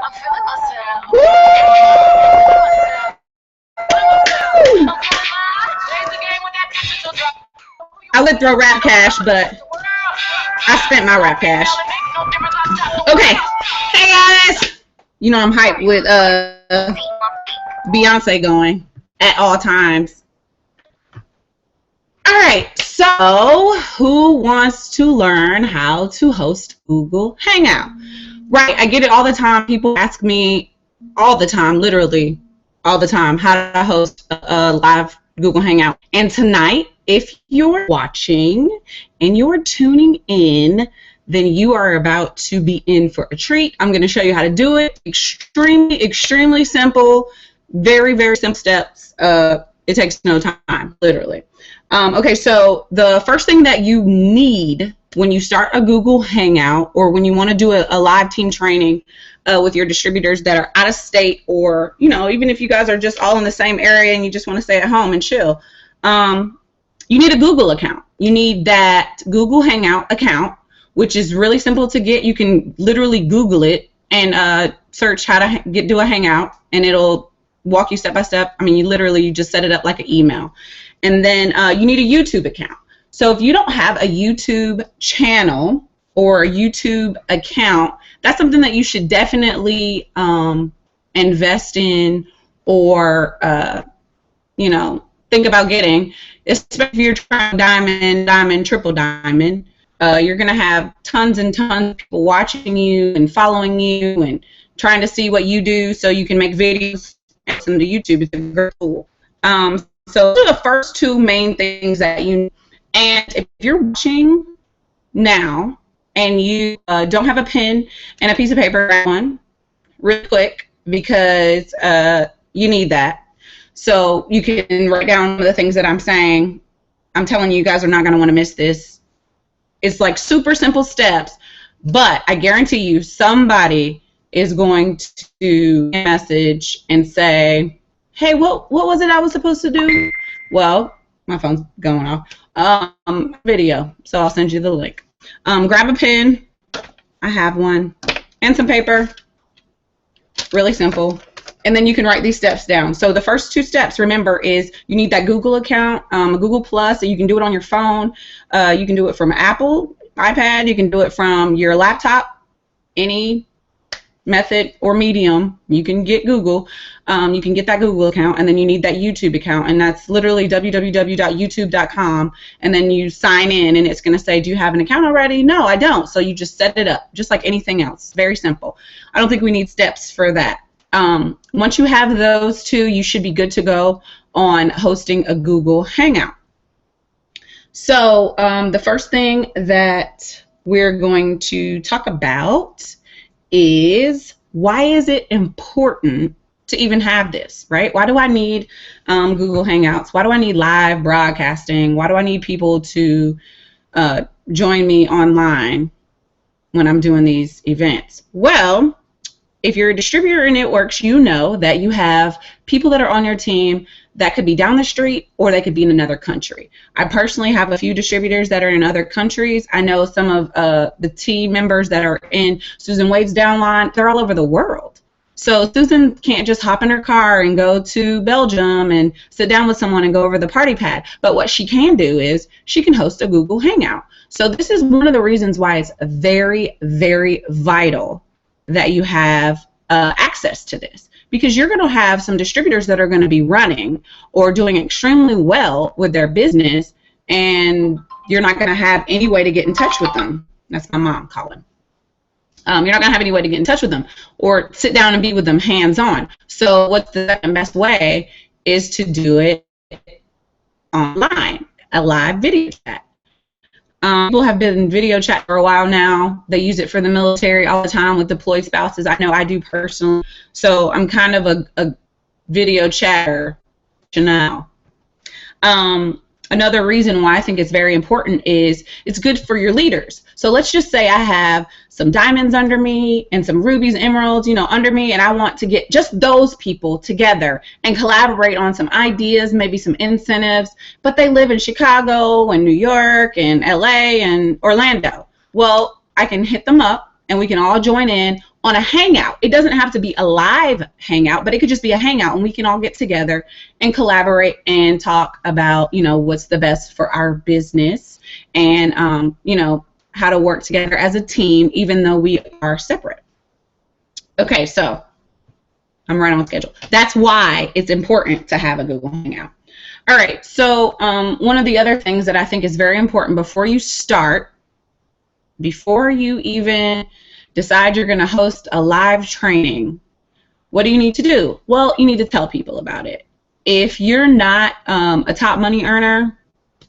I would throw rap cash, but I spent my rap cash. Okay. Hey guys. You know I'm hyped with Beyonce going at all times. All right. So, who wants to learn how to host Google Hangout? Right. I get it all the time. People ask me all the time, literally all the time, how do I host a live Google Hangout? And tonight, if you're watching and you're tuning in, then you are about to be in for a treat. I'm going to show you how to do it. Extremely simple. Very, very simple steps. It takes no time, literally. Okay, so the first thing that you need when you start a Google Hangout or when you want to do a live team training with your distributors that are out of state, or, you know, even if you guys are just all in the same area and you just want to stay at home and chill, you need a Google account. You need that Google Hangout account, which is really simple to get. You can literally Google it and search how to do a Hangout, and it'll walk you step by step. I mean, you just set it up like an email. And then you need a YouTube account. So if you don't have a YouTube channel or a YouTube account, that's something that you should definitely invest in, or you know, think about getting, especially if you're trying diamond, triple diamond. You're going to have tons and tons of people watching you and following you and trying to see what you do so you can make videos and send them to YouTube. It's a great tool. So those are the first two main things that you need. And if you're watching now and you don't have a pen and a piece of paper, grab one real quick, because you need that. So you can write down the things that I'm saying. I'm telling you, you guys are not going to want to miss this. It's like super simple steps, but I guarantee you somebody is going to message and say, hey, what was it I was supposed to do? Well, my phone's going off. Video, so I'll send you the link. Grab a pen. I have one. And some paper. Really simple. And then you can write these steps down. So the first two steps, remember, is you need that Google account, Google Plus, so you can do it on your phone. You can do it from Apple, iPad. You can do it from your laptop, any method or medium. You can get Google. You can get that Google account, and then you need that YouTube account, and that's literally www.youtube.com, and then you sign in, and it's going to say, do you have an account already? No, I don't. So you just set it up, just like anything else. Very simple. I don't think we need steps for that. Once you have those two, you should be good to go on hosting a Google Hangout. So the first thing that we're going to talk about is, why is it important to even have this, right? Why do I need Google Hangouts? Why do I need live broadcasting? Why do I need people to join me online when I'm doing these events? Well, if you're a distributor and it works, you know that you have people that are on your team that could be down the street, or they could be in another country. I personally have a few distributors that are in other countries. I know some of the team members that are in Susan Wade's downline. They're all over the world. So Susan can't just hop in her car and go to Belgium and sit down with someone and go over the party pad. But what she can do is she can host a Google Hangout. So this is one of the reasons why it's very, very vital that you have access to this, because you're going to have some distributors that are going to be running or doing extremely well with their business, and you're not going to have any way to get in touch with them. That's my mom calling. You're not going to have any way to get in touch with them or sit down and be with them hands-on. So what's the second best way is to do it online, a live video chat. People have been in video chat for a while now. They use it for the military all the time with deployed spouses. I know I do personally. So I'm kind of a video chatter now. Another reason why I think it's very important is it's good for your leaders. So let's just say I have some diamonds under me and some rubies, emeralds, under me, and I want to get just those people together and collaborate on some ideas, maybe some incentives, but they live in Chicago and New York and LA and Orlando. Well, I can hit them up and we can all join in on a hangout. It doesn't have to be a live hangout, but it could just be a hangout, and we can all get together and collaborate and talk about, what's the best for our business, and how to work together as a team, even though we are separate. Okay, so I'm right on schedule. That's why it's important to have a Google Hangout. All right, so one of the other things that I think is very important before you even decide you're going to host a live training, what do you need to do? Well, you need to tell people about it. If you're not a top money earner,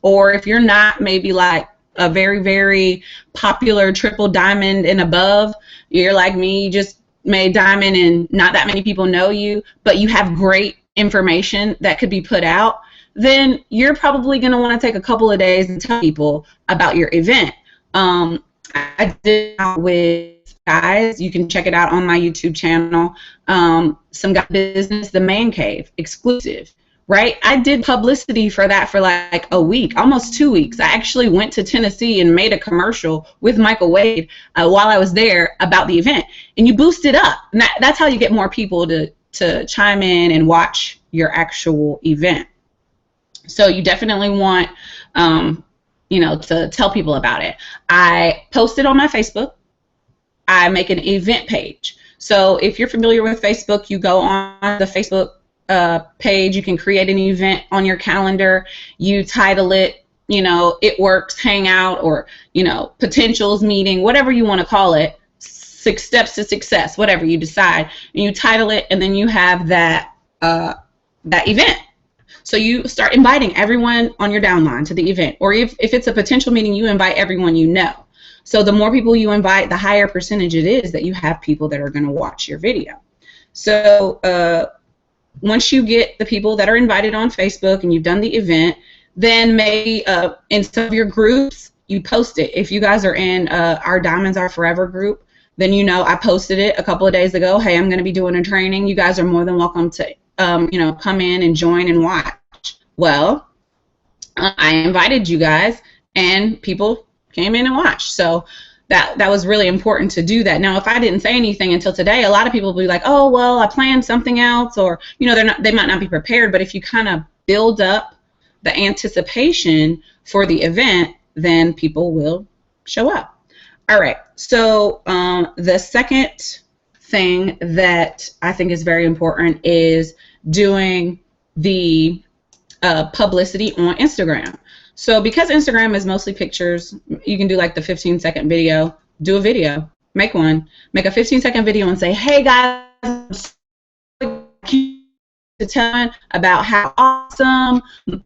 or if you're not maybe like a very, very popular triple diamond and above, you're like me, you just made diamond and not that many people know you, but you have great information that could be put out, then you're probably going to want to take a couple of days and tell people about your event. I did with guys, you can check it out on my YouTube channel, some guy business, the Man Cave, exclusive, right? I did publicity for that for like a week, almost 2 weeks. I actually went to Tennessee and made a commercial with Michael Wade while I was there about the event. And you boost it up. And that's how you get more people to chime in and watch your actual event. So you definitely want, to tell people about it. I post it on my Facebook. I make an event page. So if you're familiar with Facebook, you go on the Facebook page, you can create an event on your calendar, you title it, It Works Hangout, or, Potentials Meeting, whatever you want to call it, 6 Steps to Success, whatever you decide, and you title it, and then you have that event. So you start inviting everyone on your downline to the event, or if it's a potential meeting, you invite everyone you know. So the more people you invite, the higher percentage it is that you have people that are going to watch your video. So once you get the people that are invited on Facebook and you've done the event, then maybe in some of your groups, you post it. If you guys are in our Diamonds Are Forever group, then I posted it a couple of days ago. Hey, I'm going to be doing a training. You guys are more than welcome to come in and join and watch. Well, I invited you guys, and people came in and watched. So that was really important to do that. Now, if I didn't say anything until today, a lot of people will be like, oh, well, I planned something else, or they might not be prepared. But if you kind of build up the anticipation for the event, then people will show up. All right. So the second thing that I think is very important is doing the publicity on Instagram. So because Instagram is mostly pictures, you can do like the 15-second video. Do a video. Make a 15-second video and say, hey guys, I'm to tell about how awesome I'm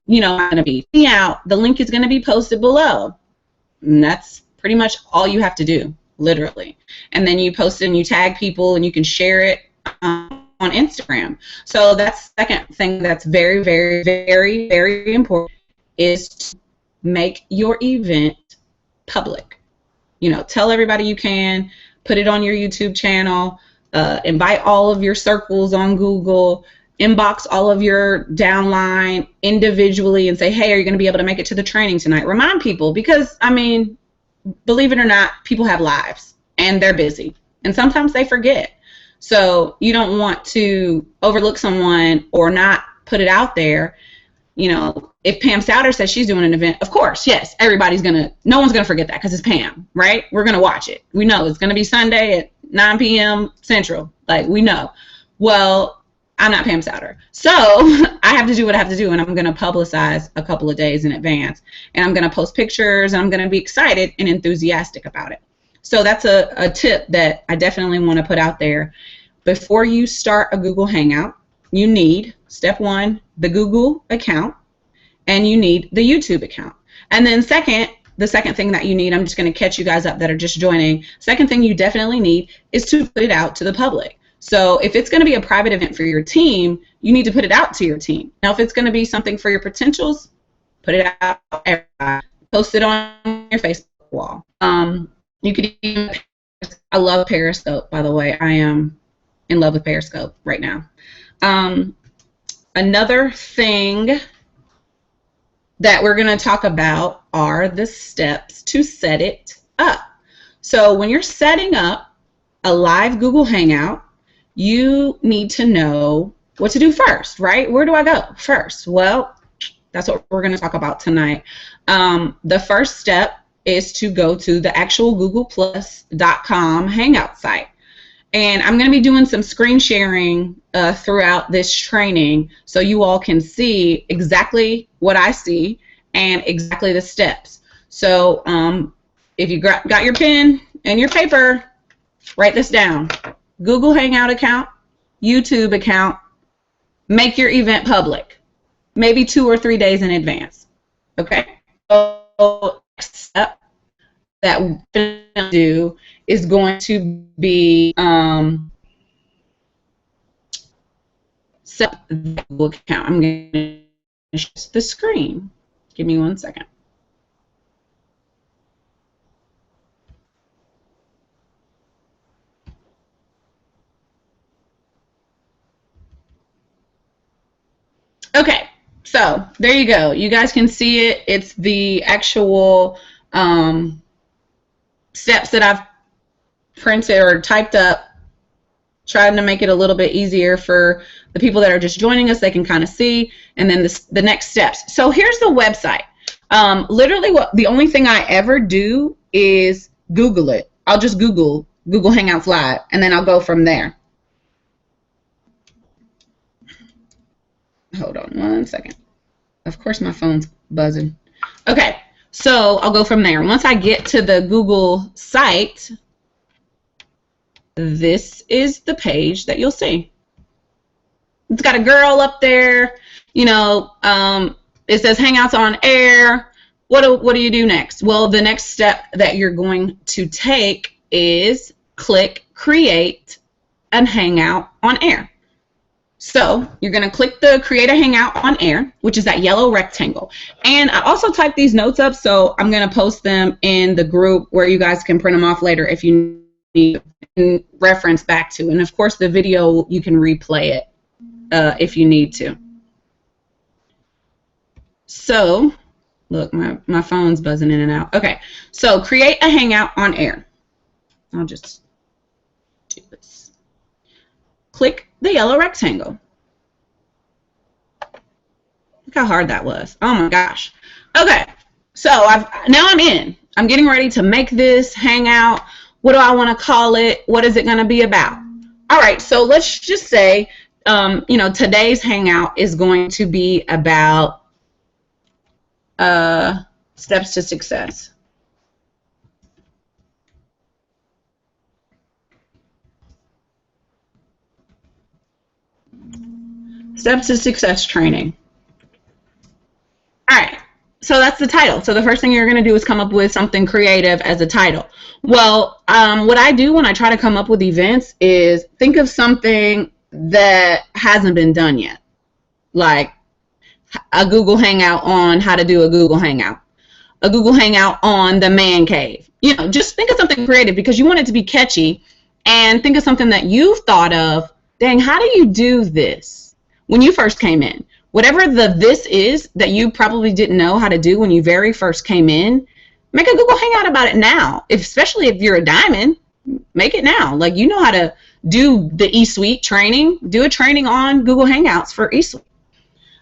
going to be. Out. The link is going to be posted below. And that's pretty much all you have to do, literally. And then you post it and you tag people and you can share it on Instagram. So that's the second thing that's very, very, very, very important, is to make your event public. Tell everybody you can, put it on your YouTube channel, invite all of your circles on Google, inbox all of your downline individually and say, hey, are you going to be able to make it to the training tonight? Remind people, because, believe it or not, people have lives and they're busy, and sometimes they forget. So you don't want to overlook someone or not put it out there. If Pam Souter says she's doing an event, of course, yes, no one's going to forget that because it's Pam, right? We're going to watch it. We know it's going to be Sunday at 9 p.m. Central. Like, we know. Well, I'm not Pam Souter. So I have to do what I have to do, and I'm going to publicize a couple of days in advance. And I'm going to post pictures, and I'm going to be excited and enthusiastic about it. So that's a tip that I definitely want to put out there. Before you start a Google Hangout, you need, step 1, the Google account, and you need the YouTube account. And then the second thing that you need, I'm just going to catch you guys up that are just joining, second thing you definitely need is to put it out to the public. So if it's going to be a private event for your team, you need to put it out to your team. Now, if it's going to be something for your potentials, put it out, post it on your Facebook wall. You could even, I love Periscope, by the way. I am in love with Periscope right now. Another thing that we're going to talk about are the steps to set it up. So when you're setting up a live Google Hangout, you need to know what to do first, right? Where do I go first? Well, that's what we're going to talk about tonight. The first step is to go to the actual googleplus.com Hangout site. And I'm going to be doing some screen sharing throughout this training so you all can see exactly what I see and exactly the steps. So if you got your pen and your paper, write this down. Google Hangout account, YouTube account, make your event public, maybe 2 or 3 days in advance. Okay? So next step that we're going to do is going to be set up the Google account. I'm going to share the screen. Give me 1 second. Okay, so there you go. You guys can see it. It's the actual steps that I've printed or typed up, trying to make it a little bit easier for the people that are just joining us. They can kind of see, and then the next steps. So here's the website. Literally, the only thing I ever do is Google it. I'll just Google Hangouts Live, and then I'll go from there. Hold on 1 second. Of course, my phone's buzzing. Okay, so I'll go from there. Once I get to the Google site, this is the page that you'll see. It's got a girl up there. You know, it says Hangouts on air. What do you do next? Well, the next step that you're going to take is click Create a Hangout on Air. So you're going to click the Create a Hangout on Air, which is that yellow rectangle. And I also typed these notes up, so I'm going to post them in the group where you guys can print them off later if you need reference back to. And of course, the video, you can replay it if you need to. So, look, my phone's buzzing in and out. Okay, so create a Hangout on Air. I'll just do this. Click the yellow rectangle. Look how hard that was. Oh my gosh. Okay, so now I'm in. I'm getting ready to make this Hangout. What do I want to call it? What is it going to be about? All right, so let's just say, you know, today's Hangout is going to be about steps to success. Steps to Success training. All right, so that's the title. So the first thing you're going to do is come up with something creative as a title. Well, what I do when I try to come up with events is think of something that hasn't been done yet, like a Google Hangout on how to do a Google Hangout, a Google Hangout on the man cave. You know, just think of something creative because you want it to be catchy, and think of something that you've thought of. Dang, how do you do this? When you first came in, whatever this is that you probably didn't know how to do when you very first came in, make a Google Hangout about it now. Especially if you're a diamond, make it now. Like, you know how to do the eSuite training, do a training on Google Hangouts for eSuite.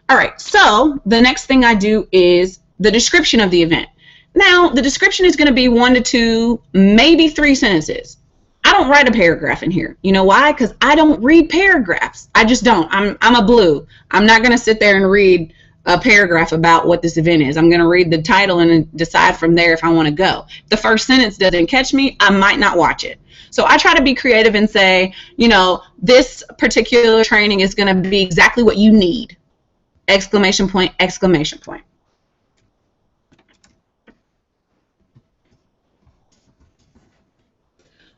All right, so the next thing I do is the description of the event. Now, the description is going to be 1 to 2, maybe 3 sentences. I don't write a paragraph in here. You know why? Because I don't read paragraphs. I just don't. I'm a blue. I'm not going to sit there and read a paragraph about what this event is. I'm going to read the title and decide from there if I want to go. If the first sentence doesn't catch me, I might not watch it. So I try to be creative and say, you know, this particular training is going to be exactly what you need. Exclamation point, exclamation point.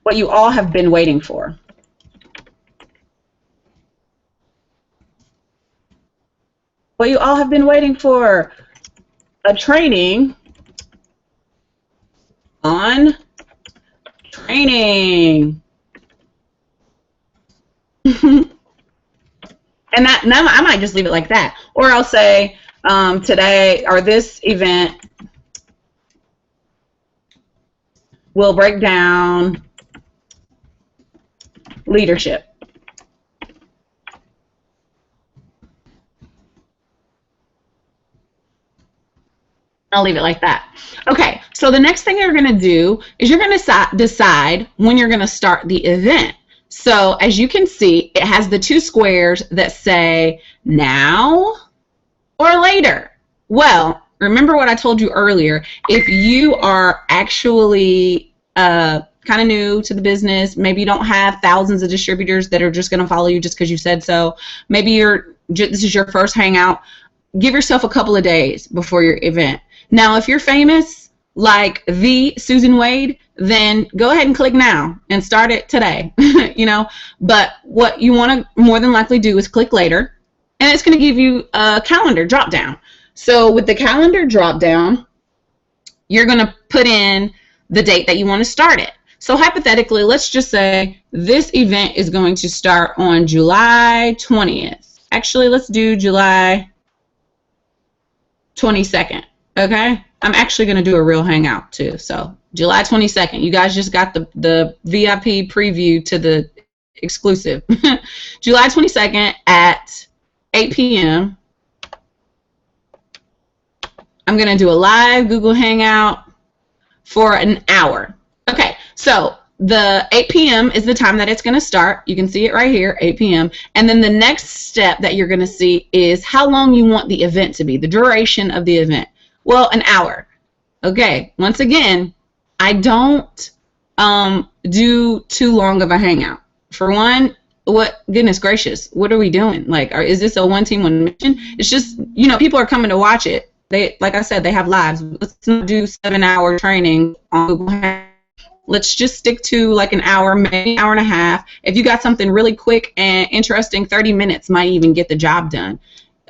What you all have been waiting for. What you all have been waiting for. A training on training. And I might just leave it like that. Or I'll say today, or this event will break down leadership. I'll leave it like that. Okay, so the next thing you're going to do is you're going to decide when you're going to start the event. So as you can see, it has the two squares that say now or later. Well, remember what I told you earlier. If you are actually kind of new to the business, maybe you don't have thousands of distributors that are just going to follow you just because you said so. Maybe this is your first hangout. Give yourself a couple of days before your event. Now, if you're famous, like the Susan Wade, then go ahead and click now and start it today, you know. But what you want to more than likely do is click later, and it's going to give you a calendar drop down. So with the calendar drop down, you're going to put in the date that you want to start it. So hypothetically, let's just say this event is going to start on July 20th. Actually, let's do July 22nd. Okay, I'm actually going to do a real hangout too. So July 22nd, you guys just got the VIP preview to the exclusive. July 22nd at 8 p.m. I'm going to do a live Google Hangout for an hour. Okay, so the 8 p.m. is the time that it's going to start. You can see it right here, 8 p.m. And then the next step that you're going to see is how long you want the event to be, the duration of the event. Well, an hour. Okay, once again, I don't do too long of a hangout. For one, goodness gracious, what are we doing? Like, is this a one team, one mission? It's just, you know, people are coming to watch it. They, like I said, they have lives. Let's not do 7-hour training on Google Hangout. Let's just stick to like an hour, maybe an hour and a half. If you got something really quick and interesting, 30 minutes might even get the job done.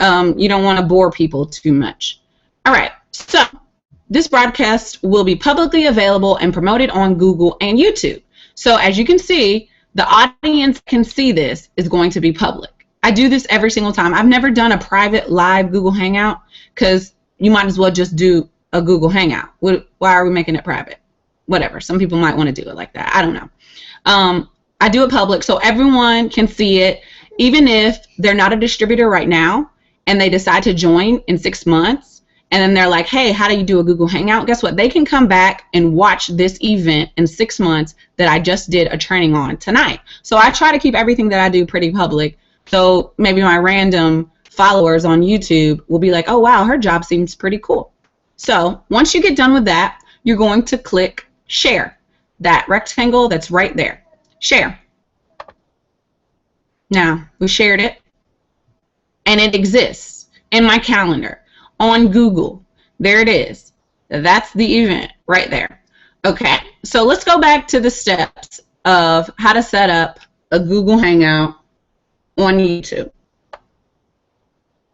You don't want to bore people too much. All right, so this broadcast will be publicly available and promoted on Google and YouTube. So as you can see, the audience can see this is going to be public. I do this every single time. I've never done a private live Google Hangout because you might as well just do a Google Hangout. Why are we making it private? Whatever. Some people might want to do it like that. I don't know. I do it public so everyone can see it, even if they're not a distributor right now and they decide to join in 6 months. And then they're like, hey, how do you do a Google Hangout? Guess what? They can come back and watch this event in 6 months that I just did a training on tonight. So I try to keep everything that I do pretty public. So maybe my random followers on YouTube will be like, oh, wow, her job seems pretty cool. So once you get done with that, you're going to click share. That rectangle that's right there. Share. Now, we shared it. And it exists in my calendar. On Google. There it is. That's the event right there. Okay, so let's go back to the steps of how to set up a Google Hangout on YouTube.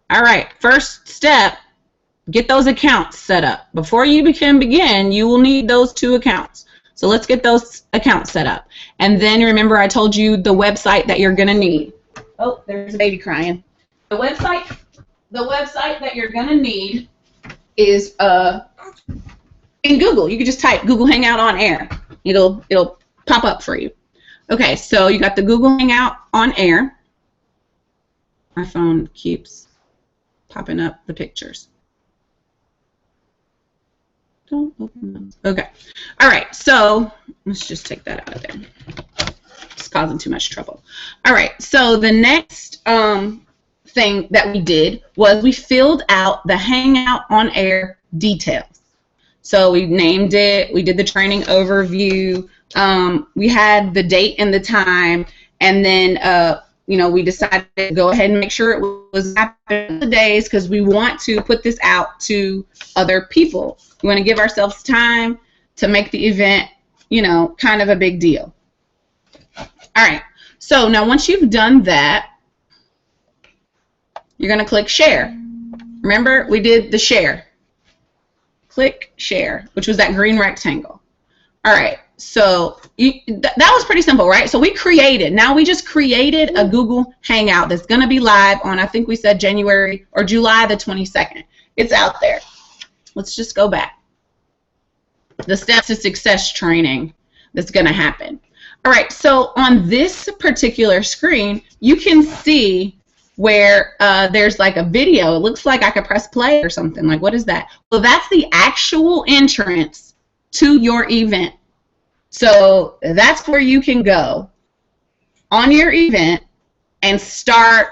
All right, first step, get those accounts set up. Before you can begin, you will need those 2 accounts. So let's get those accounts set up. And then remember I told you the website that you're going to need. Oh, there's a baby crying. The website that you're going to need is in Google. You can just type Google Hangout on air. It'll pop up for you. Okay, so you got the Google Hangout on air. My phone keeps popping up the pictures. Don't open them. Okay. All right, so let's just take that out of there. It's causing too much trouble. All right, so the next thing that we did was we filled out the Hangout on air details. So we named it, we did the training overview, we had the date and the time, and then you know, we decided to go ahead and make sure it was happening the days because we want to put this out to other people. We want to give ourselves time to make the event, you know, kind of a big deal. All right, so now once you've done that, you're going to click share. Remember, we did the share. Click share, which was that green rectangle. All right, so that was pretty simple, right? So we just created a Google Hangout that's going to be live on, I think we said January or July the 22nd. It's out there. Let's just go back. The steps to success training that's going to happen. All right, so on this particular screen, you can see where there's like a video. It looks like I could press play or something. Like, what is that? Well, that's the actual entrance to your event. So that's where you can go on your event and start,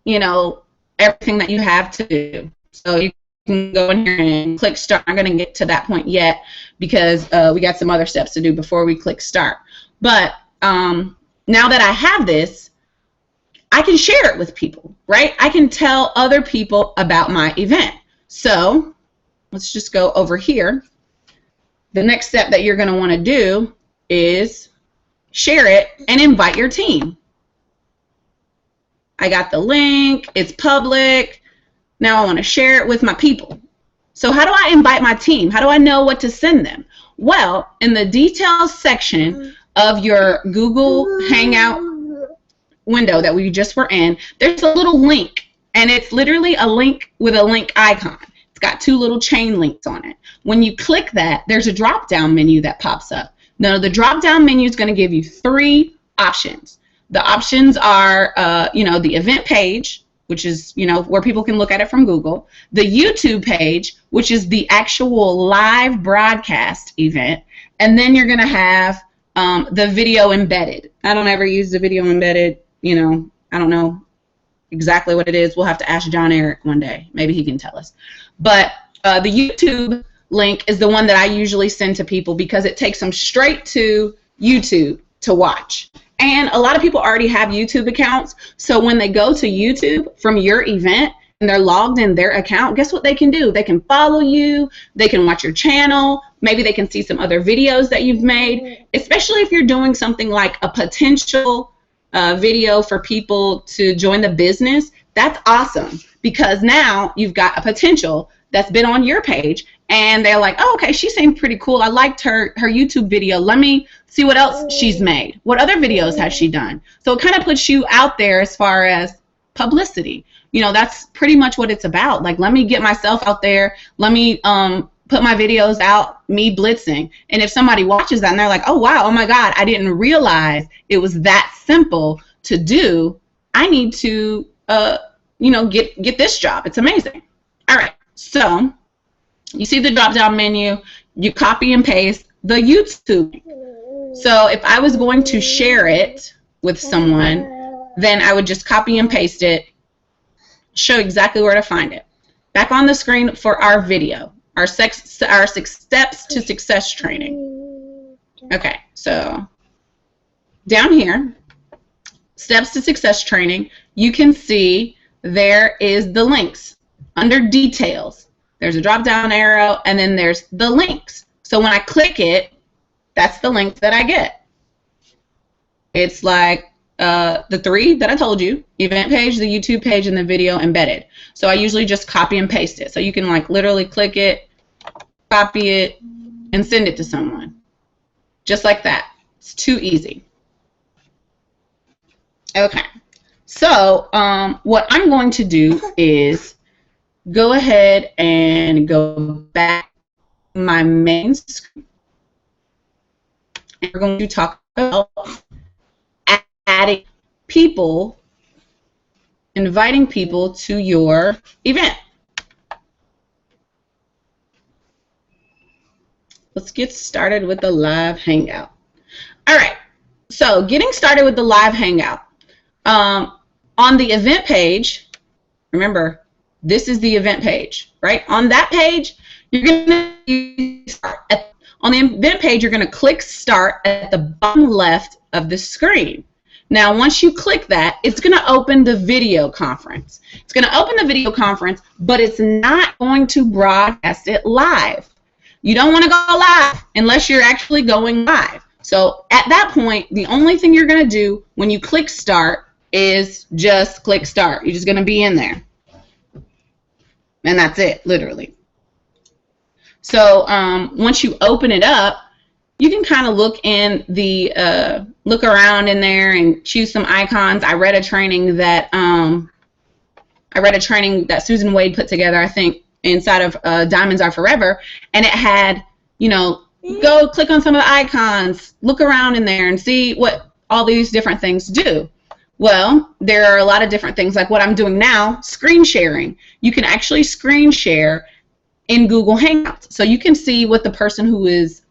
you know, everything that you have to do. So you can go in here and click start. I'm not going to get to that point yet because we got some other steps to do before we click start. But now that I have this, I can share it with people, right? I can tell other people about my event. So let's just go over here. The next step that you're going to want to do is share it and invite your team. I got the link. It's public. Now I want to share it with my people. So how do I invite my team? How do I know what to send them? Well, in the details section of your Google Hangout window that we just were in, there's a little link, and it's literally a link with a link icon. It's got two little chain links on it. When you click that, there's a drop-down menu that pops up. Now, the drop-down menu is going to give you three options. The options are, you know, the event page, which is, you know, where people can look at it from Google. The YouTube page, which is the actual live broadcast event. And then you're going to have the video embedded. I don't ever use the video embedded. You know, I don't know exactly what it is. We'll have to ask John Eric one day. Maybe he can tell us. But the YouTube link is the one that I usually send to people because it takes them straight to YouTube to watch. And a lot of people already have YouTube accounts. So when they go to YouTube from your event and they're logged in their account, guess what they can do? They can follow you. They can watch your channel. Maybe they can see some other videos that you've made, especially if you're doing something like a potential video for people to join the business. That's awesome because now you've got a potential that's been on your page and they're like, oh, okay, she seemed pretty cool. I liked her YouTube video. Let me see what else she's made. What other videos has she done? So it kind of puts you out there as far as publicity. You know, that's pretty much what it's about. Like, let me get myself out there. Let me put my videos out, me blitzing. And if somebody watches that and they're like, oh, wow, oh, my God, I didn't realize it was that simple to do. I need to, you know, get this job. It's amazing. All right. So you see the drop-down menu. You copy and paste the YouTube. So if I was going to share it with someone, then I would just copy and paste it, show exactly where to find it. Back on the screen for our video. Our 6 steps to success training. Okay, so down here, steps to success training, you can see there is the links. Under details, there's a drop down arrow and then there's the links. So when I click it, that's the link that I get. It's like the three that I told you, event page, the YouTube page, and the video embedded. So I usually just copy and paste it. So you can like literally click it, copy it, and send it to someone. Just like that. It's too easy. Okay. So what I'm going to do is go ahead and go back to my main screen. And we're going to talk about adding people, inviting people to your event. Let's get started with the live hangout. All right, so getting started with the live hangout. On the event page, remember, this is the event page, right? On that page, you're going to start on the event page, you're going to click start at the bottom left of the screen. Now, once you click that, it's going to open the video conference. It's going to open the video conference, but it's not going to broadcast it live. You don't want to go live unless you're actually going live. So at that point, the only thing you're going to do when you click start is just click start. You're just going to be in there. And that's it, literally. So once you open it up, you can kind of look in the look around in there and choose some icons. I read a training that Susan Wade put together, I think, inside of Diamonds Are Forever, and it had, you know, go click on some of the icons, look around in there and see what all these different things do. Well, there are a lot of different things like what I'm doing now, screen sharing. You can actually screen share in Google Hangouts. So you can see what the person who is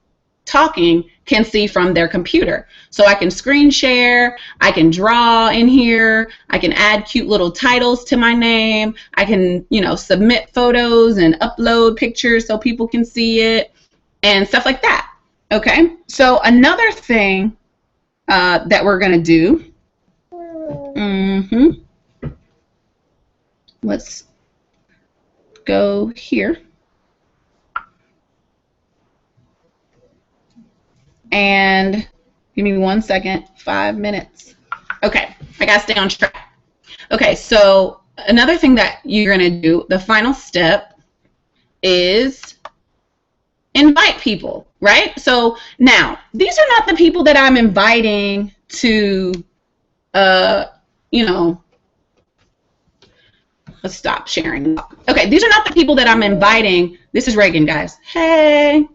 talking can see from their computer. So I can screen share, I can draw in here, I can add cute little titles to my name, I can, submit photos and upload pictures so people can see it and stuff like that. Okay, so another thing that we're going to do, let's go here. And give me 1 second, 5 minutes. Okay, I gotta stay on track. Okay, so another thing that you're gonna do, the final step, is invite people, right? So now, these are not the people that I'm inviting to, let's stop sharing. Okay, these are not the people that I'm inviting. This is Reagan, guys. Hey.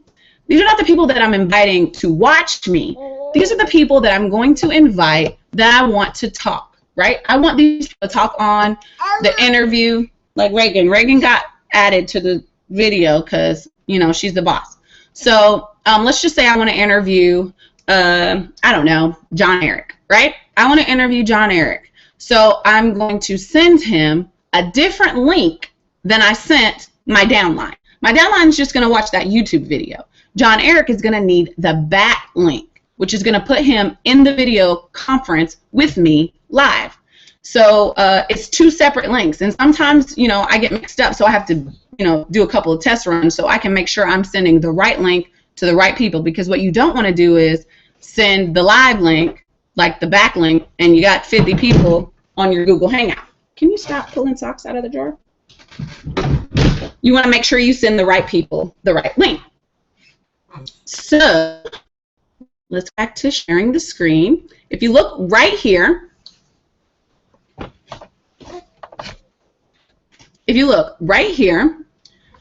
These are not the people that I'm inviting to watch me. These are the people that I'm going to invite that I want to talk, right? I want these people to talk on the interview. Like Reagan. Reagan got added to the video because, she's the boss. So let's just say I want to interview, I don't know, John Eric, right? I want to interview John Eric. So I'm going to send him a different link than I sent my downline. My downline is just going to watch that YouTube video. John Eric is going to need the back link, which is going to put him in the video conference with me live. So it's 2 separate links. And sometimes, I get mixed up, so I have to, do a couple of test runs so I can make sure I'm sending the right link to the right people. Because what you don't want to do is send the live link, like the back link, and you got 50 people on your Google Hangout. Can you stop pulling socks out of the drawer? You want to make sure you send the right people the right link. So let's back to sharing the screen. If you look right here,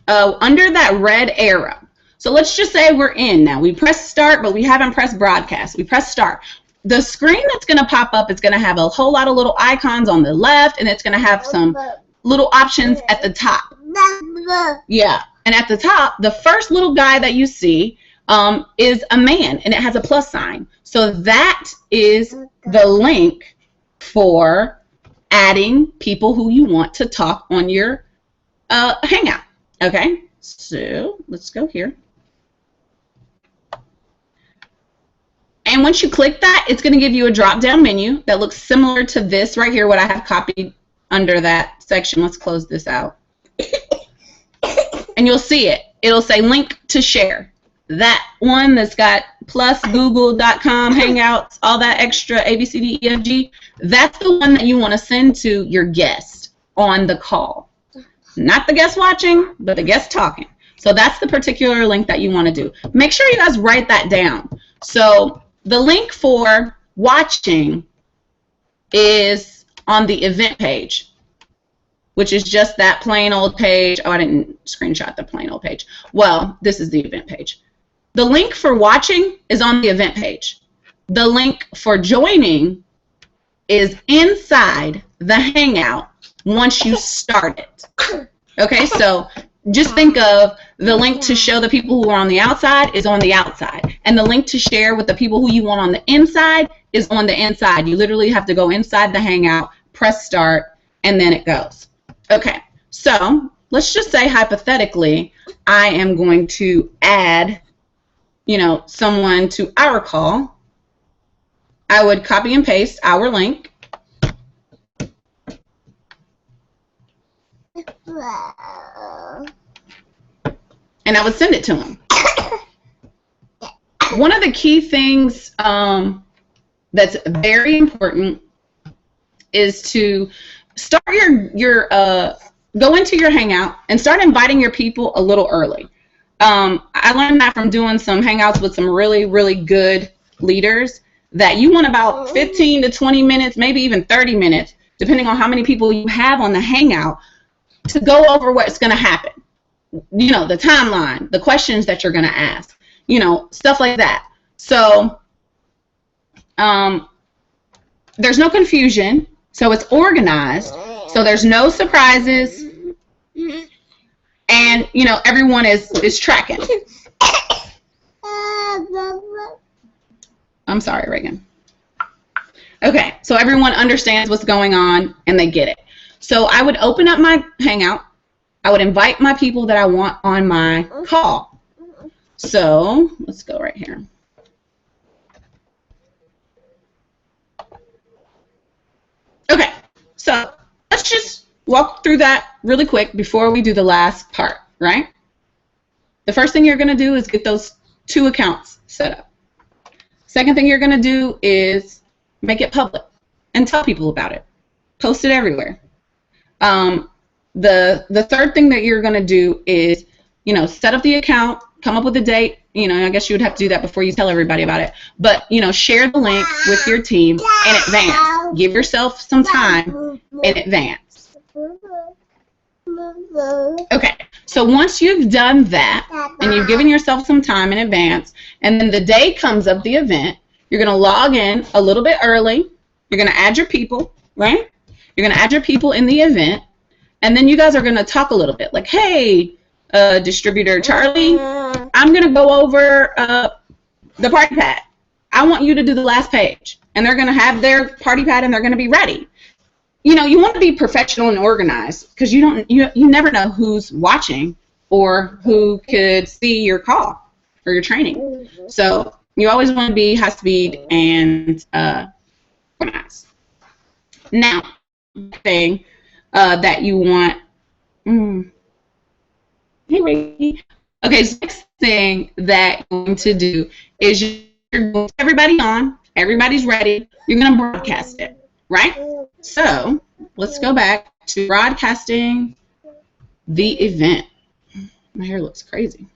under that red arrow, so let's just say we're in now. We press start, but we haven't pressed broadcast. We press start. The screen that's going to pop up is going to have a whole lot of little icons on the left, and it's going to have some little options at the top. Yeah, and at the top, the first little guy that you see is a man, and it has a plus sign. So that is the link for adding people who you want to talk on your Hangout. Okay, so let's go here. And once you click that, it's going to give you a drop-down menu that looks similar to this right here, what I have copied under that section. Let's close this out. And you'll see it. It'll say link to share. That one that's got plus google.com, Hangouts, all that extra ABCDEFG, that's the one that you want to send to your guest on the call. Not the guest watching, but the guest talking. So that's the particular link that you want to do. Make sure you guys write that down. So the link for watching is on the event page, which is just that plain old page. Oh, I didn't screenshot the plain old page. Well, this is the event page. The link for watching is on the event page. The link for joining is inside the Hangout once you start it. Okay, so just think of the link to show the people who are on the outside is on the outside. And the link to share with the people who you want on the inside is on the inside. You literally have to go inside the Hangout, press start, and then it goes. Okay, so let's just say hypothetically I am going to add, someone to our call. I would copy and paste our link. And I would send it to them. One of the key things that's very important is to start go into your Hangout and start inviting your people a little early. I learned that from doing some Hangouts with some really, really good leaders, that you want about 15 to 20 minutes, maybe even 30 minutes, depending on how many people you have on the Hangout, to go over what's going to happen. The timeline, the questions that you're going to ask. stuff like that. So there's no confusion. So it's organized. So there's no surprises. And, everyone is tracking. I'm sorry, Reagan. Okay, so everyone understands what's going on and they get it. So I would open up my Hangout. I would invite my people that I want on my call. So let's go right here. Okay, so let's just walk through that really quick before we do the last part, right? The first thing you're going to do is get those 2 accounts set up. Second thing you're going to do is make it public and tell people about it. Post it everywhere. The third thing that you're going to do is, set up the account, come up with a date. I guess you would have to do that before you tell everybody about it. But, share the link with your team in advance. Give yourself some time in advance. Okay, so once you've done that and you've given yourself some time in advance, and then the day comes of the event, you're going to log in a little bit early. You're going to add your people, right? You're going to add your people in the event, and then you guys are going to talk a little bit like, hey, distributor Charlie, I'm going to go over the party pad. I want you to do the last page. And they're going to have their party pad and they're going to be ready. You want to be professional and organized because you never know who's watching or who could see your call or your training. So you always want to be high speed and organized. Now, thing that you want. Hey, Ricky. Okay, so next thing that you're going to do is you're going to put everybody on. Everybody's ready. You're going to broadcast it, right? So let's go back to broadcasting the event. My hair looks crazy.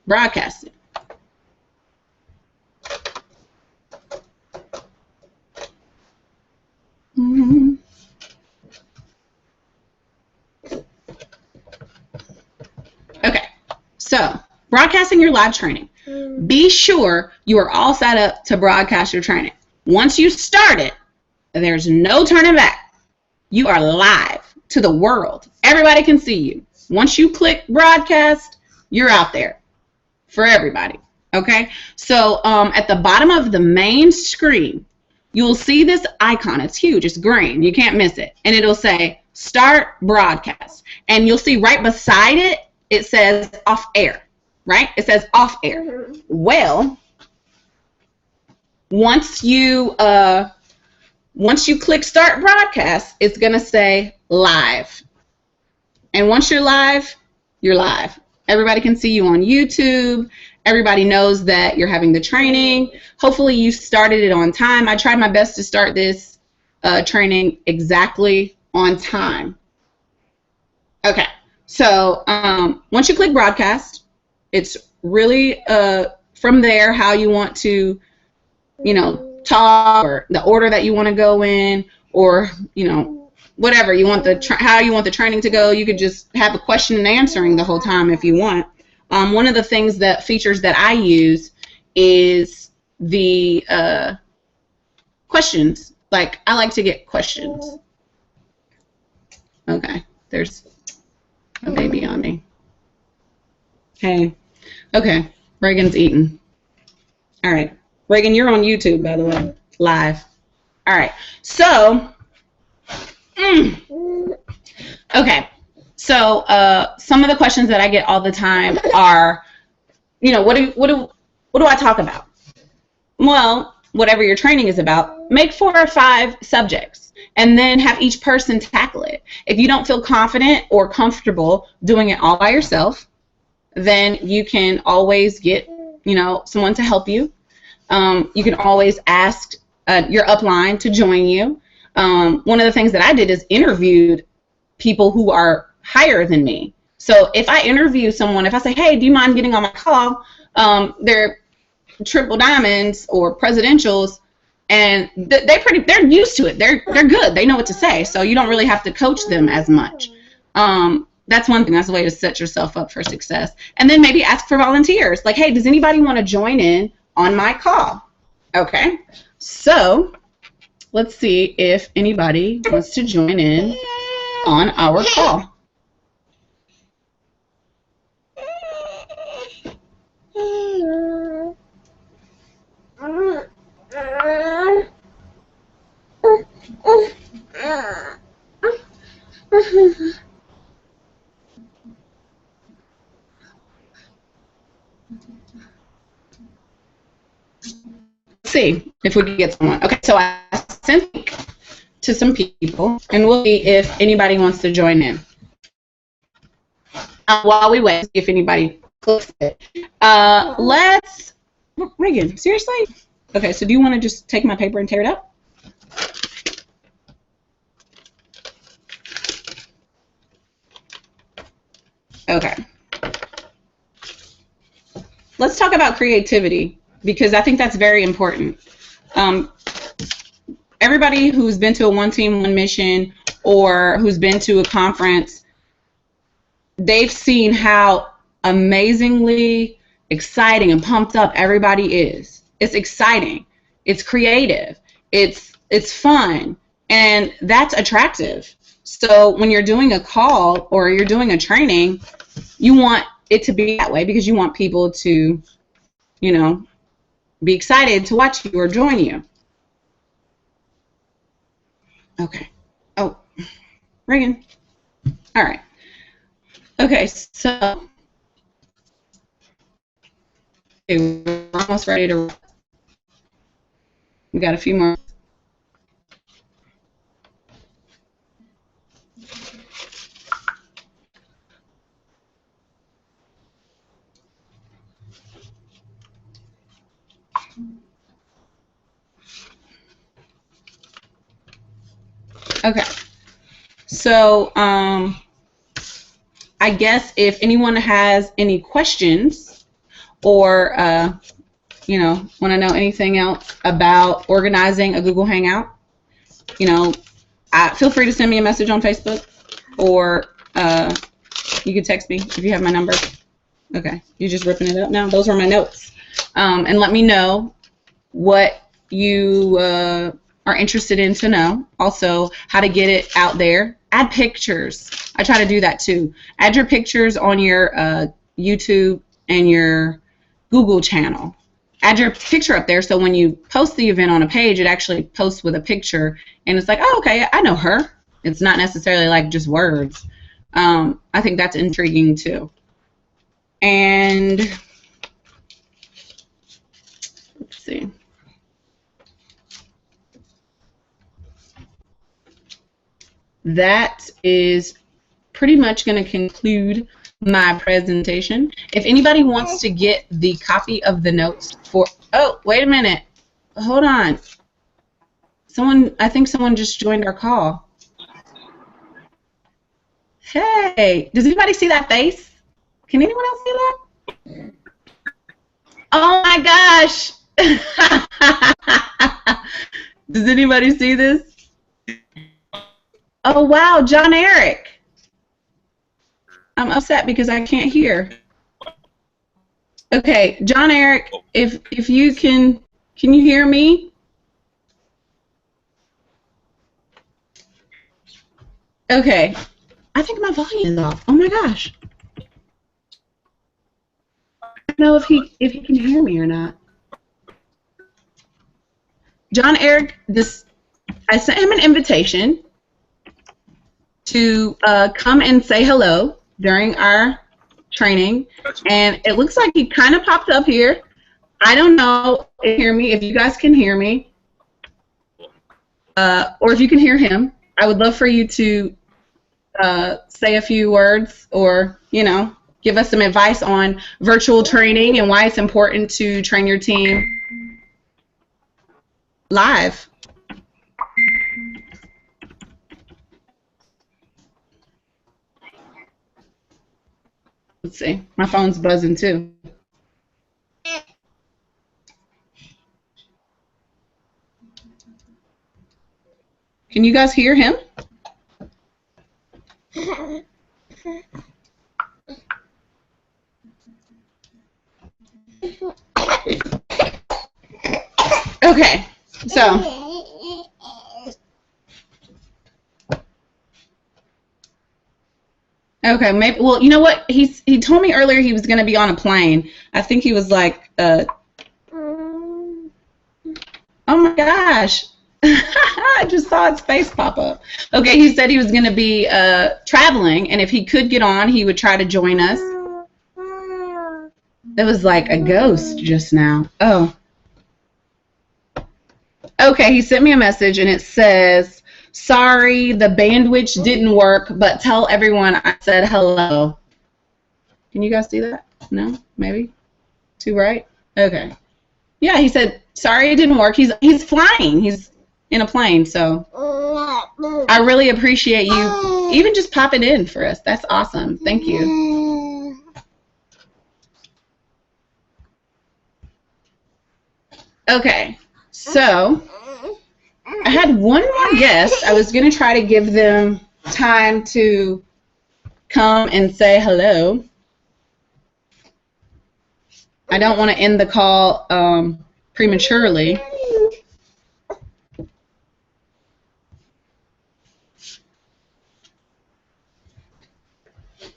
Broadcasting. Okay, so broadcasting your live training. Be sure you are all set up to broadcast your training. Once you start it, there's no turning back. You are live to the world. Everybody can see you. Once you click broadcast, you're out there for everybody. Okay, so at the bottom of the main screen, you'll see this icon. It's huge. It's green. You can't miss it. And it'll say start broadcast. And you'll see right beside it, it says off air, right? It says off air. Well, once you click start broadcast, it's going to say live. And once you're live, you're live. Everybody can see you on YouTube. Everybody knows that you're having the training. Hopefully you started it on time. I tried my best to start this training exactly on time. Okay, so once you click broadcast, it's really from there how you want to, talk, or the order that you want to go in, or whatever you want how you want the training to go. You could just have a question and answering the whole time if you want. One of the features that I use is the questions. Like, I like to get questions. Okay, there's a baby on me. Hey. Okay, Reagan's eating. All right. Reagan, you're on YouTube, by the way, live. All right. So, okay. So, some of the questions that I get all the time are, what do I talk about? Well, whatever your training is about, make 4 or 5 subjects and then have each person tackle it. If you don't feel confident or comfortable doing it all by yourself, then you can always get, someone to help you. You can always ask your upline to join you. One of the things that I did is interviewed people who are higher than me. So if I interview someone, if I say, hey, do you mind getting on my call? They're triple diamonds or presidentials, and they're used to it. They're good. They know what to say. So you don't really have to coach them as much. That's one thing. That's a way to set yourself up for success. And then maybe ask for volunteers. Like, hey, does anybody want to join in on my call? Okay. So let's see if anybody wants to join in on our call. See if we can get someone. Okay, so I sent to some people, and we'll see if anybody wants to join in. While we wait, see if anybody clicks it. Let's, Reagan, seriously? Okay, so do you want to just take my paper and tear it up? Okay. Let's talk about creativity, because I think that's very important. Everybody who's been to a One Team, One Mission, or who's been to a conference, they've seen how amazingly exciting and pumped up everybody is. It's exciting. It's creative. It's fun. And that's attractive. So when you're doing a call or you're doing a training, you want it to be that way, because you want people to, you know, be excited to watch you or join you. Okay. Oh, Reagan. All right. Okay, so we're almost ready to. We got a few more. Okay, so I guess if anyone has any questions or you know, want to know anything else about organizing a Google Hangout, you know, feel free to send me a message on Facebook, or you can text me if you have my number. Okay, you just ripping it up now? Those were my notes. And let me know what you are interested in to know. Also, how to get it out there. Add pictures. I try to do that too. Add your pictures on your YouTube and your Google channel. Add your picture up there, so when you post the event on a page, it actually posts with a picture, and it's like, oh, okay, I know her. It's not necessarily like just words. I think that's intriguing too. And let's see. That is pretty much going to conclude my presentation. If anybody wants to get the copy of the notes for, oh, wait a minute. Hold on. I think someone just joined our call. Hey, does anybody see that face? Can anyone else see that? Oh my gosh. Does anybody see this? Oh wow, John Eric. I'm upset because I can't hear. Okay, John Eric, if you can you hear me? Okay, I think my volume is off. Oh my gosh. I don't know if he can hear me or not. John Eric, I sent him an invitation to come and say hello during our training, and it looks like he kind of popped up here. I don't know if you guys can hear me, or if you can hear him. I would love for you to say a few words, or, you know, give us some advice on virtual training and why it's important to train your team live. Let's see. My phone's buzzing too. Can you guys hear him? Okay, so. Okay, maybe. Well, you know what? He told me earlier he was going to be on a plane. I think he was like, oh my gosh. I just saw his face pop up. Okay, he said he was going to be traveling, and if he could get on, he would try to join us. It was like a ghost just now. Oh. Okay, he sent me a message, and it says, sorry, the bandwidth didn't work, but tell everyone I said hello. Can you guys see that? No? Maybe? Too bright? Okay. Yeah, he said, sorry it didn't work. He's flying. He's in a plane, so I really appreciate you even just popping in for us. That's awesome. Thank you. Okay, so I had one more guest. I was going to try to give them time to come and say hello. I don't want to end the call prematurely.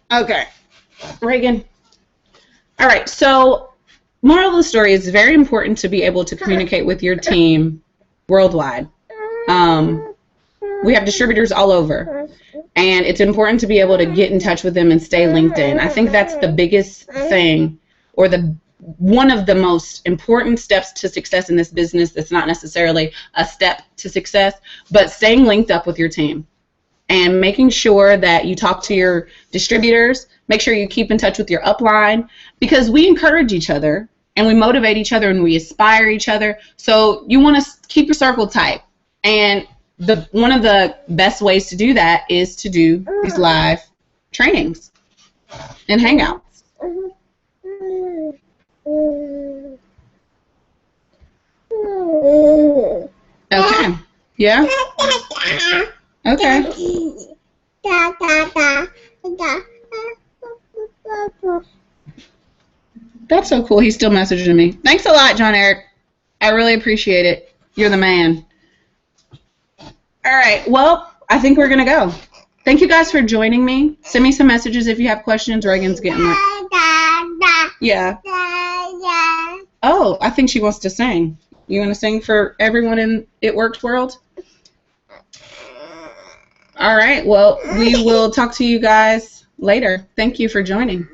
Okay, Reagan. All right, so moral of the story is very important to be able to communicate with your team worldwide. We have distributors all over, and it's important to be able to get in touch with them and stay linked in. I think that's the biggest thing, or one of the most important steps to success in this business. That's not necessarily a step to success, but staying linked up with your team and making sure that you talk to your distributors, make sure you keep in touch with your upline, because we encourage each other and we motivate each other and we inspire each other. So you want to keep your circle tight. And one of the best ways to do that is to do these live trainings and hangouts. Okay. Yeah? Okay. That's so cool. He's still messaging me. Thanks a lot, John Eric. I really appreciate it. You're the man. All right. Well, I think we're going to go. Thank you guys for joining me. Send me some messages if you have questions. Reagan's getting it. Yeah. Oh, I think she wants to sing. You want to sing for everyone in It Worked World? All right. Well, we will talk to you guys later. Thank you for joining.